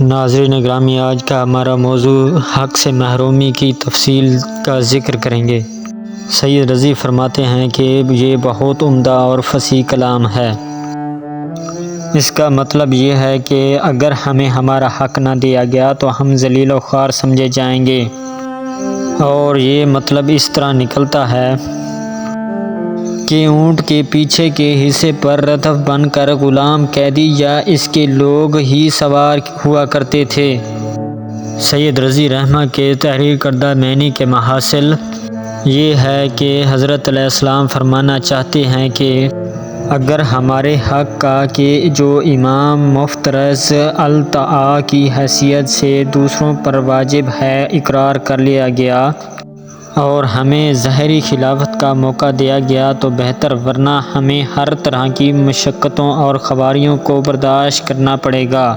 नाज़रीन ग्रामी, आज का हमारा मौजू हक़ से महरूमी की तफसील का ज़िक्र करेंगे। सैयद रज़ी फरमाते हैं कि ये बहुत उम्दा और फसी कलाम है। इसका मतलब ये है कि अगर हमें हमारा हक़ ना दिया गया तो हम ज़लील व ख़्वार समझे जाएंगे। और ये मतलब इस तरह निकलता है कि ऊँट के पीछे के हिस्से पर रथफ बनकर ग़ुलाम, कैदी या इसके लोग ही सवार हुआ करते थे। सैयद रज़ी रहमा के तहरीर करदा मैनी के महासिल ये है कि हज़रत अलैहिस्सलाम फरमाना चाहते हैं कि अगर हमारे हक़ का कि जो इमाम मुफ्तरज़ अल-तआ की हैसियत से दूसरों पर वाजिब है इकरार कर लिया गया और हमें ज़ाहिरी खिलाफत का मौका दिया गया तो बेहतर, वरना हमें हर तरह की मशक्क़तों और ख़वारियों को बर्दाश्त करना पड़ेगा।